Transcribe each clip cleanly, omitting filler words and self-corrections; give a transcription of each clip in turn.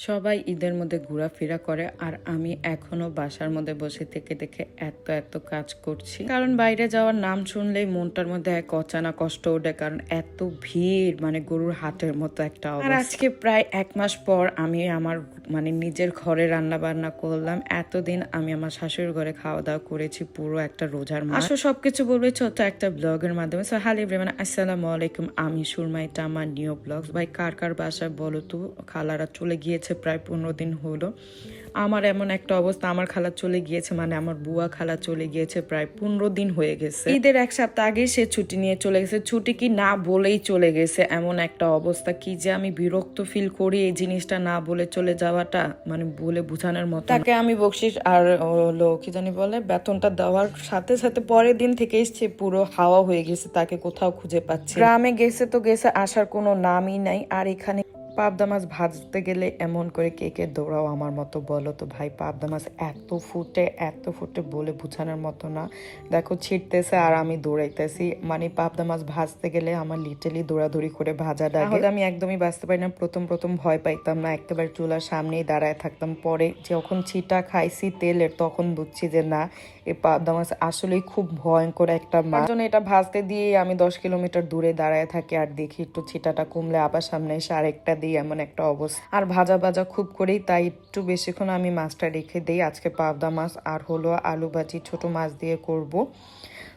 সবাই ঈদের মধ্যে ঘোরাফেরা করে আর আমি এখনো বাসার মধ্যে বসে থেকে থেকে এত কাজ করছি, কারণ বাইরে যাওয়ার নাম শুনলেই মনটার মধ্যে এক অচানা কষ্ট ওঠে, কারণ এত ভিড়, মানে গরুর হাটের মতো একটা অবস্থা। আর আজকে প্রায় 1 মাস পর আমি আমার নিজের ঘরে রান্না বান্না করলাম। এতদিন আমি আমার শাশুড়ির ঘরে খাওয়া দাওয়া করেছি পুরো একটা রোজার মাস। আসলে সবকিছু বলবে ছোট্ট একটা ব্লগের মাধ্যমে। সো হ্যালো এভরিওয়ান, আসসালামু আলাইকুম, আমি সুরমা, এটা আমার নিউ ব্লগস। ভাই কার কার বাসায় বলো তো খালারা চলে গিয়েছে, প্রায় 15 দিন হলো। আমার এমন একটা অবস্থা, আমার খালা চলে গিয়েছে, মানে আমার বুয়া খালা চলে গিয়েছে, প্রায় 15 দিন হয়ে গেছে। ঈদের 1 সপ্তাহ আগে সে ছুটি নিয়ে চলে গেছে, ছুটি কি না বলেই চলে গেছে। এমন একটা অবস্থা, কি যে আমি বিরক্ত ফিল করি এই জিনিসটা না বলে চলে যাওয়াটা, মানে বলে বোঝানোর মতো। তাকে আমি বকশিস আর কি জানি বলে বেতনটা দেওয়ার সাথে সাথে পরের দিন থেকে সে পুরো হাওয়া হয়ে গেছে, তাকে কোথাও খুঁজে পাচ্ছে। গ্রামে গেছে তো গেছে, আসার কোনো নামই নাই। আর এখানে পাবদা মাছ ভাজতে গেলে এমন করে কে দৌড়াও আমার মতো বলো তো ভাই। পাবদা মাছ এত ফুটে বলে বোঝানোর মতো না। দেখো ছিটতেছে আর আমি দৌড়াইতেছি, মানে পাবদা মাছ ভাজতে গেলে আমার লিটারলি দৌড়াদৌড়ি করে ভাজা লাগে। আমি একদমই বাঁচতে পারি না। প্রথম ভয় পাইতাম না, একেবারে চুলার সামনেই দাঁড়ায় থাকতাম। পরে যখন ছিটা খাইছি তেলের, তখন বুঝছি যে না, এই পাবদা মাছ আসলেই খুব ভয়ঙ্কর একটা মাছ। জন্য এটা ভাজতে দিয়ে আমি 10 কিলোমিটার দূরে দাঁড়ায় থাকি আর দেখি একটু ছিটাটা কমলে আবার সামনে এসে আরেকটা দিই, এমন একটা অবস্থা। আর ভাজা খুব করেই, তাই একটু বেশিক্ষণ আমি মাছটা রেখে দিই। আজকে পাবদা মাছ আর হলো আলু ভাজি ছোট মাছ দিয়ে করব।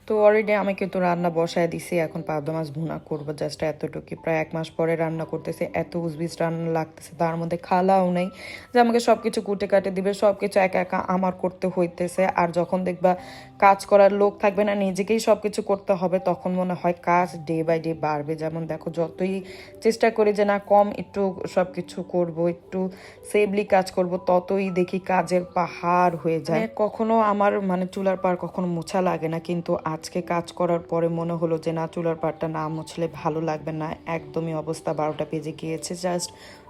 তো অলরেডি আমি কিন্তু রান্না বসায় দিছি, এখন পাবদা মাছ ভুনা করবো, জাস্ট এতটুকু। প্রায় 1 মাস পরে রান্না করতেছে, এত উজবিজ রান্না লাগতেছে। তার মধ্যে খালাও নেই যে আমাকে সবকিছু কুটে কাটে দিবে, সবকিছু একা আমার করতে হইতেছে। আর যখন দেখবা কাজ করার লোক থাকবে না, নিজেকেই সবকিছু করতে হবে, তখন মনে হয় কাজ ডে বাই ডে বাড়বে। যেমন দেখো, যতই চেষ্টা করি যে না কম একটু সবকিছু করব, একটু সেভলি কাজ করব, ততই দেখি কাজের পাহাড় হয়ে যায়। কখনো আমার চুলার পাড় কখনো মোছা লাগে না, কিন্তু আজকে কাজ করার পরে মনে হলো যে না, চুলার পাড়টা না মুছলে ভালো লাগবে না। একদমই অবস্থা 12টা বেজে গিয়েছে, জাস্ট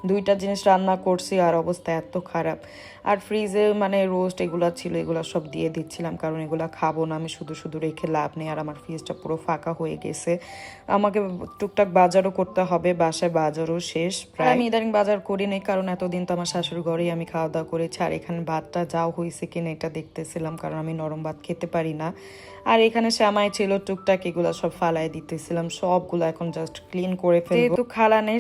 2টা জিনিস রান্না করছি আর অবস্থা এত খারাপ। আর ফ্রিজে রোস্ট এগুলা ছিল, এগুলা সব দিয়ে দিচ্ছিলাম, কারণ এগুলা খাবো না আমি, শুধু রেখে লাভ নেই। আর আমার ফ্রিজটা পুরো ফাঁকা হয়ে গেছে। আমাকে টুকটাক বাজারও করতে হবে, বাসায় বাজারও শেষ প্রায়। আমি ইদানিং বাজার করি নাই, কারণ এতদিন তো আমার শাশুড়ি ঘরেই আমি খাওয়া দাওয়া করেছি। আর এখানে ভাতটা যাও হয়েছে কিনা এটা দেখতেছিলাম, কারণ আমি নরম ভাত খেতে পারি না। আর এখানে শ্যামাই ছিল, টুকটাক এগুলা সব ফালাই দিতেছিলাম, সবগুলো এখন জাস্ট ক্লিন করে ফেলবো। যেহেতু খালা নেই,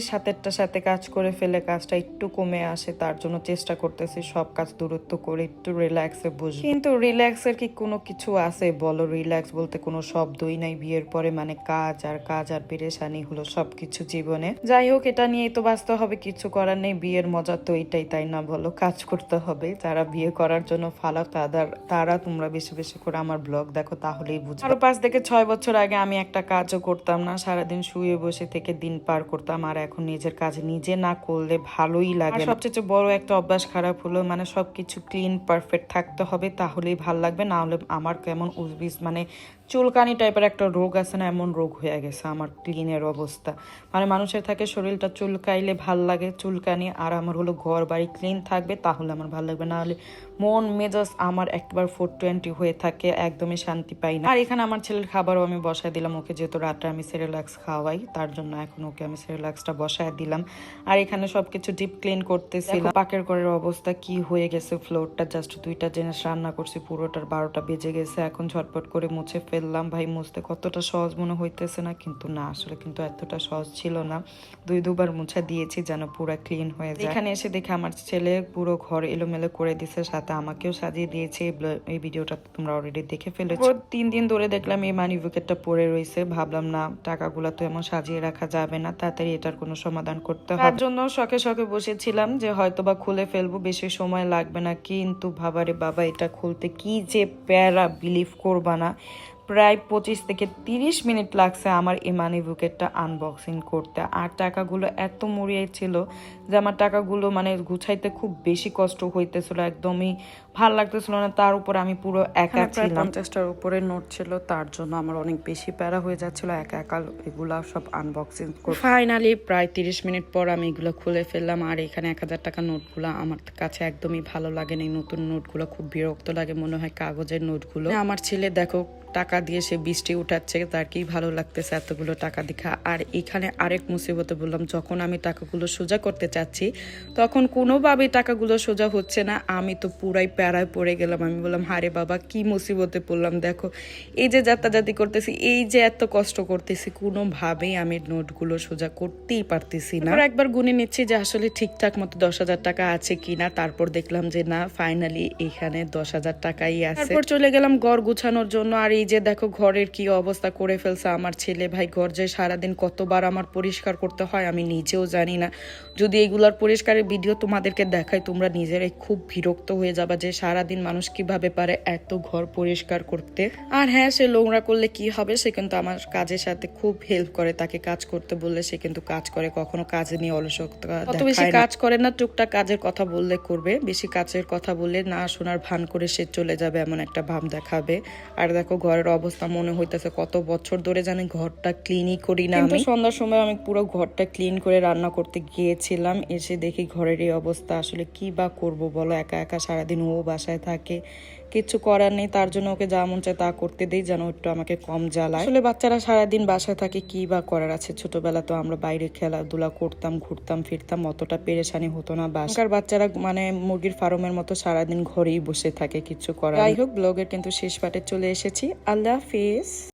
সাথে কাজ করে ফেলে কাজটা একটু কমে আসে, তার জন্য চেষ্টা করতেছি সব কাজ দূরত্ব করে একটু রিল্যাক্সে বসবো। কিন্তু রিল্যাক্সের কি কোনো কিছু আছে বলো? রিল্যাক্স বলতে কোনো শব্দই নাই বিয়ের পরে, কাজ আর পেরেশানি হলো সবকিছু জীবনে। যাই হোক, এটা নিয়ে তো বাঁচতে হবে, কিছু করার নেই। বিয়ের মজা তো এটাই, তাই না বলো? কাজ করতে হবে। যারা বিয়ে করার জন্য ফালাও, তারা তোমরা বেশি করে আমার ব্লগ দেখো, তাহলেই বুঝবে। আরো 5 থেকে 6 বছর আগে আমি একটা কাজও করতাম না, সারাদিন শুয়ে বসে থেকে দিন পার করতাম। আর এখন নিজের কাজ নিজে না করলে ভালোই লাগে। সবচেয়ে বড় একটা অভ্যাস খারাপ হলো, সবকিছু ক্লিন পারফেক্ট থাকতে হবে, তাহলেই ভাল লাগবে। না হলে আমার কেমন উজবিজ চুলকানি টাইপের একটা রোগ আছে না, এমন রোগ হয়ে গেছে আমার ক্লিনের অবস্থা। মানুষের থাকে শরীরটা চুলকাইলে ভাল লাগে চুলকানি, আর আমার হলো ঘর বাড়ি ক্লিন থাকবে, তাহলে আমার ভাল লাগবে। না হলে মন মেজাজ আমার একবার 420 হয়ে থাকে, একদমই শান্তি পাই না। আর এখানে আমার ছেলের খাবারও আমি বসায় দিলাম ওকে, যেহেতু রাতে আমি সেরেলাক্স খাওয়াই, তার জন্য এখন ওকে আমি সেরেলাক্সটা বসায় দিলাম। আর এখানে সবকিছু ডিপ ক্লিন করতেছিলাম। পাকের ঘরের অবস্থা কি হয়ে গেছে, ফ্লোরটা জাস্ট 2টা জিনিস রান্না করছি, পুরোটার 12টা বেজে গেছে। এখন ঝটপট করে মুছে ফেললাম। ভাই মুছতে কতটা সহজ মনে হইতেছে না, কিন্তু না, আসলে কিন্তু এতটা সহজ ছিল না। 2-2বার মুছা দিয়েছি যেন পুরো ক্লিন হয়ে যায়। এখানে এসে দেখে আমার ছেলে পুরো ঘর এলোমেলো করে দিছে, সাথে আমাকেও সাজিয়ে দিয়েছে। এই ভিডিওটা তোমরা অলরেডি দেখে ফেলেছো। 3 দিন ধরে দেখলাম এই মানি বুকেটটা পড়ে রয়েছে, ভাবলাম না, টাকাগুলা তো এমন সাজিয়ে রাখা যাবে না, তাড়াতাড়ি এটার কোনো সমাধান করতে হবে। তার জন্য শখে বসেছিলাম যে হয়তোবা খুলে ফেলবো, বেশি সময় লাগবে না। কিন্তু বাবারে বাবা, এটা খুলতে কি যে প্যারা, বিলিভ করবা না, প্রায় 25 থেকে 30 মিনিট লাগছে আমার এই মানি বুকেটটা আনবক্সিং করতে। আর টাকাগুলো এত মরিয়েছিল যে আমার টাকাগুলো গুছাইতে খুব বেশি কষ্ট হইতেছিল, একদমই ভাল লাগতেছিল না। তার উপর আমি পুরো একা ছিলাম, 50টার উপরে নোট ছিল, তার জন্য আমার অনেক বেশি প্যারা হয়ে যাচ্ছিল একা এগুলা সব আনবক্সিং করে। ফাইনালি প্রায় 30 মিনিট পর আমি এগুলো খুলে ফেললাম। আর এখানে 1000 টাকা নোটগুলো আমার কাছে একদমই ভালো লাগে না, নতুন নোটগুলো খুব বিরক্ত লাগে, মনে হয় কাগজের নোটগুলো। আমার ছেলে দেখো টাকা দিয়ে সে বৃষ্টি উঠাচ্ছে, তার কি ভালো লাগতেছে এতগুলো টাকা দেখা। আর এখানে আরেক মুসিবতে বললাম, যখন আমি টাকাগুলো সোজা করতে চাচ্ছি তখন কোনোভাবেই টাকাগুলো সোজা হচ্ছে না। আমি তো পুরাই প্যারায় পড়ে গেলাম। আমি বললাম হারে বাবা কি মুসিবতে পড়লাম, দেখো এই যে যাতাযাতি করতেছি, এই যে এত কষ্ট করতেছি, কোনোভাবেই আমি নোটগুলো সোজা করতেই পারতেছি না। একবার গুনে নিচ্ছি যে আসলে ঠিকঠাক মতো 10,000 টাকা আছে কিনা, তারপর দেখলাম যে না, ফাইনালি এখানে 10,000 টাকাই আছে। তারপর চলে গেলাম ঘর গুছানোর জন্য। আর এই যে দেখো ঘরের কি অবস্থা করে ফেলছে আমার ছেলে। ভাই ঘর যে সারাদিন কতবার আমার পরিষ্কার করতে হয় আমি নিজেও জানি না। যদি এগুলার পরিষ্কারের ভিডিও তোমাদেরকে দেখাই তোমরা নিজেরাই খুব বিরক্ত হয়ে যাবা যে সারাদিন মানুষ কিভাবে পারে এত ঘর পরিষ্কার করতে। আর হ্যাঁ, সে নোংরা করলে কি হবে, সে কিন্তু আমার কাজের সাথে খুব হেল্প করে। তাকে কাজ করতে বললে সে কিন্তু কাজ করে, কখনো কাজে নিয়ে অলসতা অত বেশি কাজ করে না। টুকটাক কাজের কথা বললে করবে, বেশি কাজের কথা বললে না শোনার ভান করে সে চলে যাবে, এমন একটা ভাব দেখাবে। আর দেখো ঘরের অবস্থা মনে হইতেছে কত বছর ধরে জানি ঘরটা ক্লিনই করি না। আমি সন্ধ্যার সময় আমি পুরো ঘরটা ক্লিন করে রান্না করতে গিয়েছিলাম, এসে দেখি ঘরের এই অবস্থা। আসলে কি বা করবো বলো, একা একা সারাদিন ও বাসায় থাকে, কিছু করার নেই। তার জন্য ওকে যা মন চায় তা করতে দেই, যেন একটু আমাকে কম জ্বালায়। আসলে বাচ্চারা সারাদিন বাসায় থাকে, কি বা করার আছে। ছোটবেলা তো আমরা বাইরে খেলাধুলা করতাম, ঘুরতাম ফিরতাম, অতটা পেরেশানি হতো না। বাসার বাচ্চারা মানে মুরগির ফার্মের মতো সারাদিন ঘরেই বসে থাকে, কিছু করার। যাই হোক, ব্লগের কিন্তু শেষ পাটে চলে এসেছি। আল্লাহ হাফিজ।